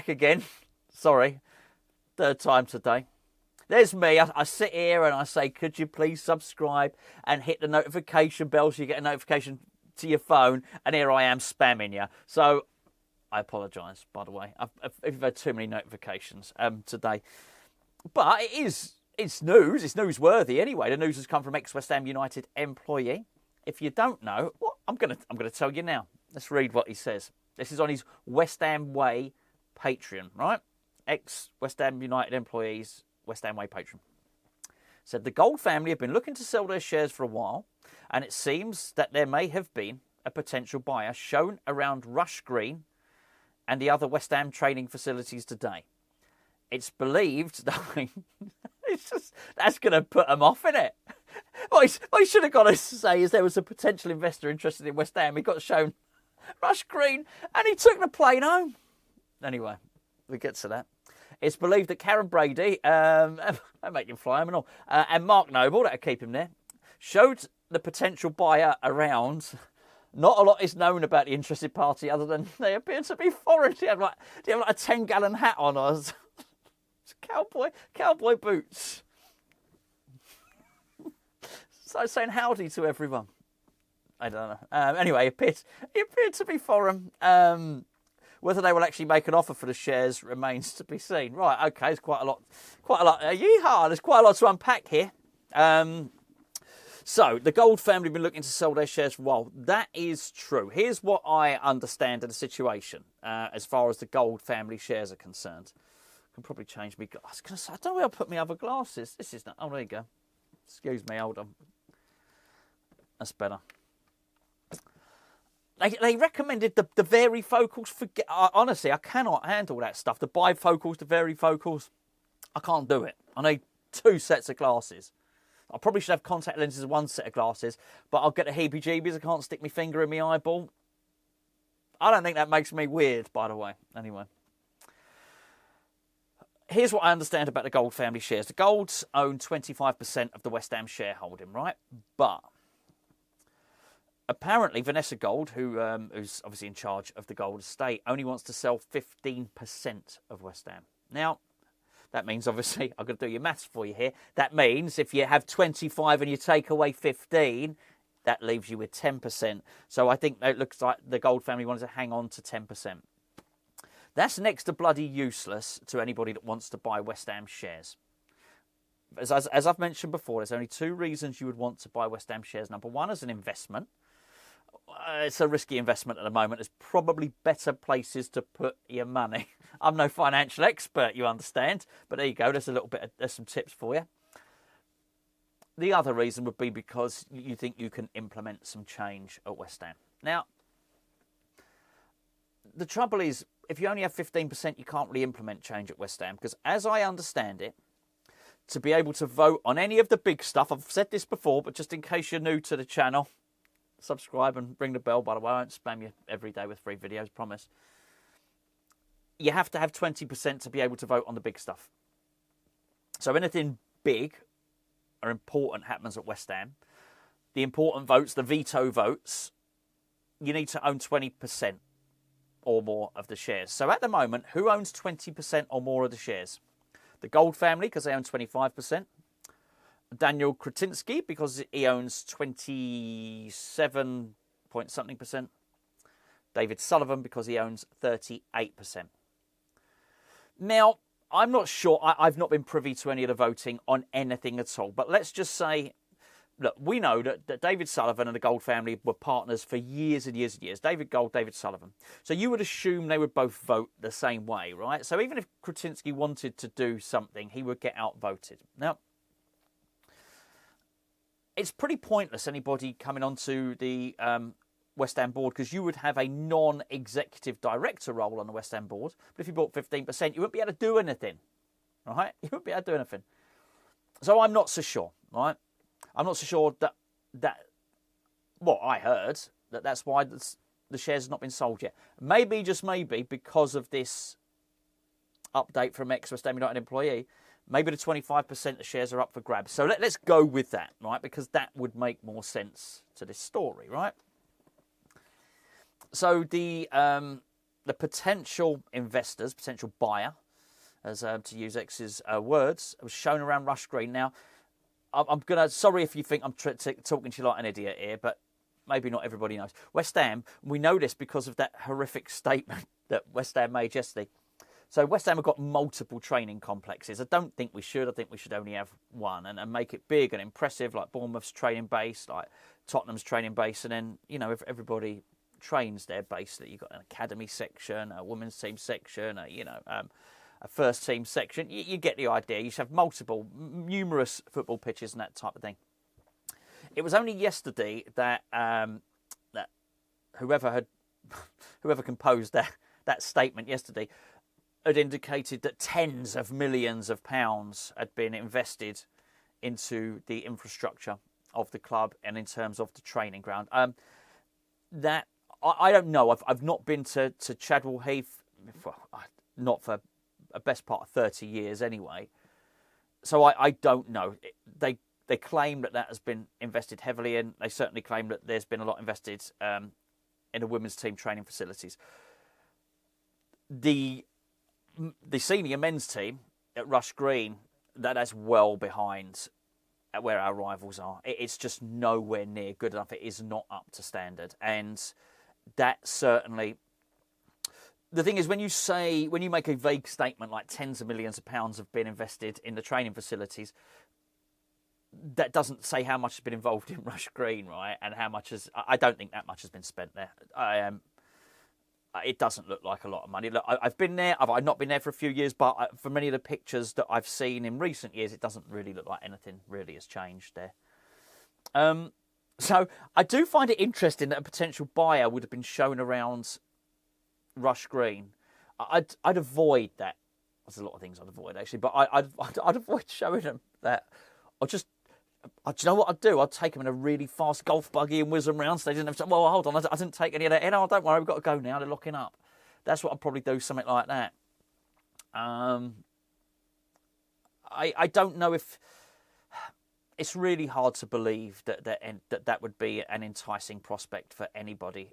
back again. Sorry, third time today. There's me. I sit here and I say, could you please subscribe and hit the notification bell so you get a notification to your phone, and here I am spamming you. So I apologise, by the way. I've had too many notifications today. But it's news. It's newsworthy anyway. The news has come from ex-West Ham United employee. If you don't know, well, I'm gonna tell you now. Let's read what he says. This is on his West Ham Way Patreon, right? Ex-West Ham United employees, West Ham Way Patreon. Said the Gold family have been looking to sell their shares for a while, and it seems that there may have been a potential buyer shown around Rush Green and the other West Ham training facilities today. It's believed that that's going to put them off, innit? What he should have got to say is there was a potential investor interested in West Ham. He got shown Rush Green and he took the plane home. Anyway, we get to that. It's believed that Karren, Brady, I make him fly him and all, and Mark Noble, that'll keep him there, showed the potential buyer around. Not a lot is known about the interested party other than they appear to be foreign. Do you have like a 10-gallon hat on or cowboy boots? So saying howdy to everyone. I don't know. Anyway, he appeared to be foreign. Whether they will actually make an offer for the shares remains to be seen. Right, okay, there's quite a lot. Yeehaw, there's quite a lot to unpack here. So, the Gold family have been looking to sell their shares for a while. That is true. Here's what I understand of the situation as far as the Gold family shares are concerned. I can probably change me glasses. I don't know where I'll put my other glasses. This is not... Oh, there you go. Excuse me, hold on. That's better. They recommended the varifocals. Honestly, I cannot handle that stuff. The bifocals, the varifocals. I can't do it. I need 2 sets of glasses. I probably should have contact lenses and 1 set of glasses, but I'll get the heebie-jeebies. I can't stick my finger in my eyeball. I don't think that makes me weird, by the way. Anyway. Here's what I understand about the Gold family shares. The Golds own 25% of the West Ham shareholding, right? But apparently Vanessa Gold, who's obviously in charge of the Gold estate, only wants to sell 15% of West Ham. Now, that means, obviously, I've got to do your maths for you here. That means if you have 25 and you take away 15, that leaves you with 10%. So I think it looks like the Gold family wanted to hang on to 10%. That's next to bloody useless to anybody that wants to buy West Ham shares. As I've mentioned before, there's only 2 reasons you would want to buy West Ham shares. Number 1, as an investment. It's a risky investment at the moment. There's probably better places to put your money. I'm no financial expert, you understand. But there you go. There's some tips for you. The other reason would be because you think you can implement some change at West Ham. Now, the trouble is, if you only have 15%, you can't really implement change at West Ham. Because as I understand it, to be able to vote on any of the big stuff, I've said this before, but just in case you're new to the channel, subscribe and ring the bell, by the way. I won't spam you every day with free videos, promise. You have to have 20% to be able to vote on the big stuff. So anything big or important happens at West Ham, the important votes, the veto votes, you need to own 20% or more of the shares. So at the moment, who owns 20% or more of the shares? The Gold family, because they own 25%. Daniel Kretinsky, because he owns 27 point something percent. David Sullivan, because he owns 38%. Now, I'm not sure. I've not been privy to any of the voting on anything at all. But let's just say, look, we know that David Sullivan and the Gold family were partners for years and years and years. David Gold, David Sullivan. So you would assume they would both vote the same way, right? So even if Kretinsky wanted to do something, he would get outvoted. Now, it's pretty pointless anybody coming onto the West Ham board, because you would have a non-executive director role on the West Ham board. But if you bought 15%, you wouldn't be able to do anything, right? You wouldn't be able to do anything. So I'm not so sure, right? I'm not so sure that well, I heard that's why the shares have not been sold yet. Maybe, just maybe, because of this update from ex-West Ham United employee, maybe the 25% of shares are up for grabs. So let's go with that, right? Because that would make more sense to this story, right? So the the potential investors, potential buyer, as to use X's words, was shown around Rush Green. Now, I'm gonna. Sorry if you think I'm talking to you like an idiot here, but maybe not everybody knows. West Ham. We know this because of that horrific statement that West Ham made yesterday. So West Ham have got multiple training complexes. I don't think we should. I think we should only have one and make it big and impressive, like Bournemouth's training base, like Tottenham's training base, and then if everybody trains their base, that you've got an academy section, a women's team section, a first team section. You get the idea. You should have numerous football pitches and that type of thing. It was only yesterday that that whoever composed that statement yesterday had indicated that tens of millions of pounds had been invested into the infrastructure of the club and in terms of the training ground. That I don't know. I've not been to Chadwell Heath, not for a best part of 30 years anyway. So I don't know. They claim that has been invested heavily in. They certainly claim that there's been a lot invested in the women's team training facilities. The senior men's team at Rush Green, that's well behind where our rivals are. It's just nowhere near good enough. It is not up to standard. And that certainly... The thing is, when you make a vague statement like tens of millions of pounds have been invested in the training facilities, that doesn't say how much has been involved in Rush Green, right? And how much I don't think that much has been spent there. It doesn't look like a lot of money. Look, I've been there. I've not been there for a few years, but for many of the pictures that I've seen in recent years, it doesn't really look like anything really has changed there. So I do find it interesting that a potential buyer would have been shown around Rush Green. I'd avoid that. There's a lot of things I'd avoid actually, but I'd avoid showing them that. Do you know what I'd do? I'd take them in a really fast golf buggy and whiz them around so they didn't have to... Well, hold on, I didn't take any of that in. Oh, don't worry, we've got to go now. They're locking up. That's what I'd probably do, something like that. I don't know if... It's really hard to believe that would be an enticing prospect for anybody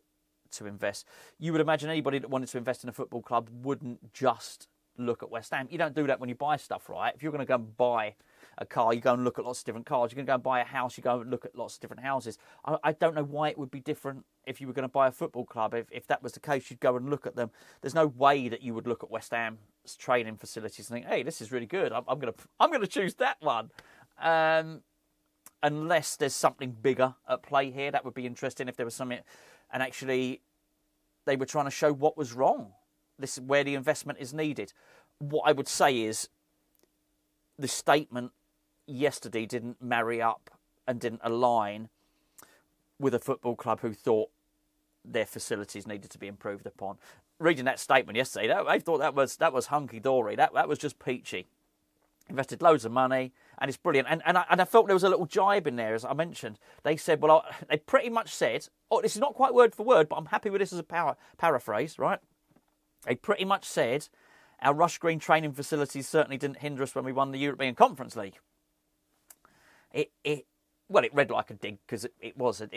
to invest. You would imagine anybody that wanted to invest in a football club wouldn't just look at West Ham. You don't do that when you buy stuff, right? If you're going to go and buy a car, you go and look at lots of different cars. You're going to go and buy a house, you go and look at lots of different houses. I don't know why it would be different if you were going to buy a football club. If that was the case, you'd go and look at them. There's no way that you would look at West Ham's training facilities and think, hey, this is really good. I'm going to choose that one. Unless there's something bigger at play here. That would be interesting if there was something, and actually they were trying to show what was wrong. This is where the investment is needed. What I would say is the statement yesterday didn't marry up and didn't align with a football club who thought their facilities needed to be improved upon. Reading that statement yesterday, I thought that was hunky-dory. That was just peachy. Invested loads of money, and it's brilliant. And I felt there was a little jibe in there, as I mentioned. They said, they pretty much said, this is not quite word for word, but I'm happy with this as a paraphrase, right? They pretty much said, our Rush Green training facilities certainly didn't hinder us when we won the European Conference League. It read like a dig because it was a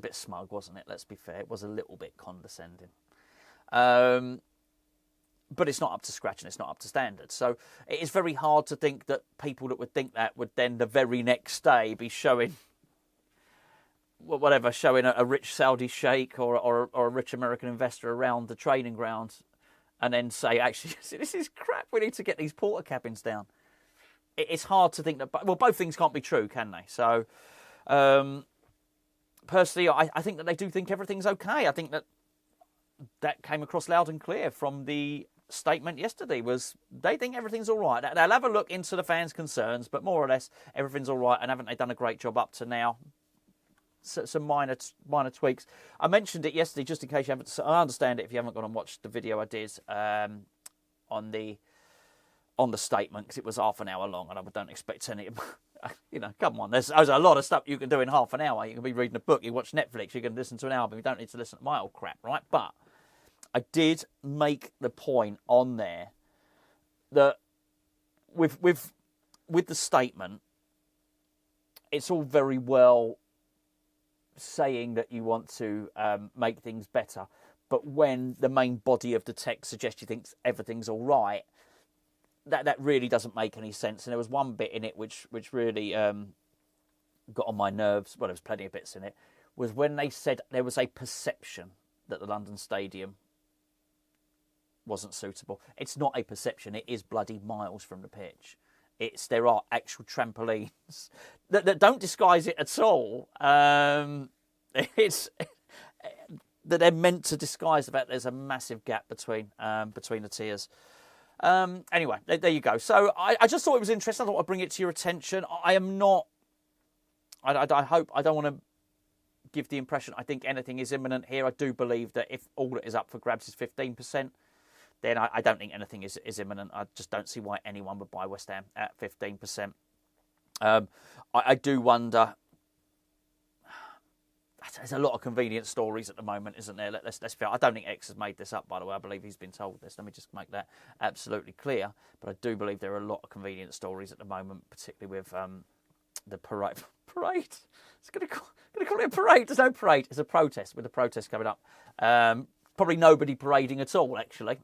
bit smug, wasn't it? Let's be fair, it was a little bit condescending. But it's not up to scratch and it's not up to standard. So it is very hard to think that people that would think that would then the very next day be showing a rich Saudi sheikh or a rich American investor around the training ground and then say, actually, this is crap. We need to get these porta cabins down. It's hard to think that... Well, both things can't be true, can they? So, personally, I think that they do think everything's okay. I think that came across loud and clear from the statement yesterday, was they think everything's all right. They'll have a look into the fans' concerns, but more or less, everything's all right, and haven't they done a great job up to now? Some minor tweaks. I mentioned it yesterday, just in case you haven't... I understand it if you haven't gone and watched the video I did on the statement, because it was half an hour long, and I don't expect any... come on, there's a lot of stuff you can do in half an hour. You can be reading a book, you watch Netflix, you can listen to an album. You don't need to listen to my old crap, right? But I did make the point on there that with the statement, it's all very well saying that you want to make things better, but when the main body of the text suggests you think everything's all right, that really doesn't make any sense. And there was one bit in it which really got on my nerves. Well, there was plenty of bits in it. Was when they said there was a perception that the London Stadium wasn't suitable. It's not a perception. It is bloody miles from the pitch. There are actual trampolines that don't disguise it at all. It's that they're meant to disguise the fact there's a massive gap between the tiers. Anyway, there you go. So I just thought it was interesting. I thought I'd bring it to your attention. I am not. I hope I don't want to give the impression I think anything is imminent here. I do believe that if all that is up for grabs is 15%, then I don't think anything is imminent. I just don't see why anyone would buy West Ham at 15%. I do wonder. There's a lot of convenient stories at the moment, isn't there? Let's be fair. I don't think X has made this up, by the way. I believe he's been told this. Let me just make that absolutely clear. But I do believe there are a lot of convenient stories at the moment, particularly with the parade. Parade? It's going to call it a parade. There's no parade. It's a protest, with a protest coming up. Probably nobody parading at all, actually.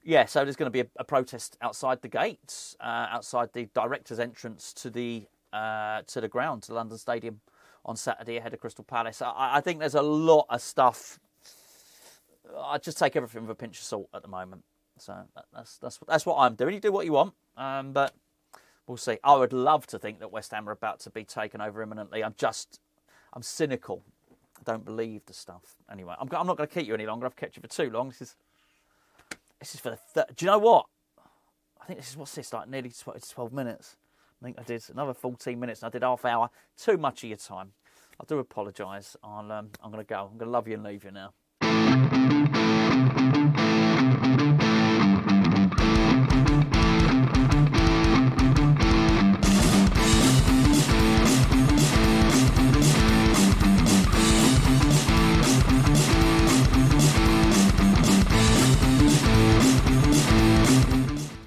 Yeah, so there's going to be a protest outside the gates, outside the director's entrance to the ground, to the London Stadium, on Saturday ahead of Crystal Palace. I think there's a lot of stuff. I just take everything with a pinch of salt at the moment. So that's what I'm doing. You do what you want, but we'll see. I would love to think that West Ham are about to be taken over imminently. I'm cynical. I don't believe the stuff. Anyway, I'm not going to keep you any longer. I've kept you for too long. This is for the third. Do you know what? I think what's this, like nearly 12 minutes. I think I did another 14 minutes and I did half hour. Too much of your time. I do apologise. I'm going to go. I'm going to love you and leave you now.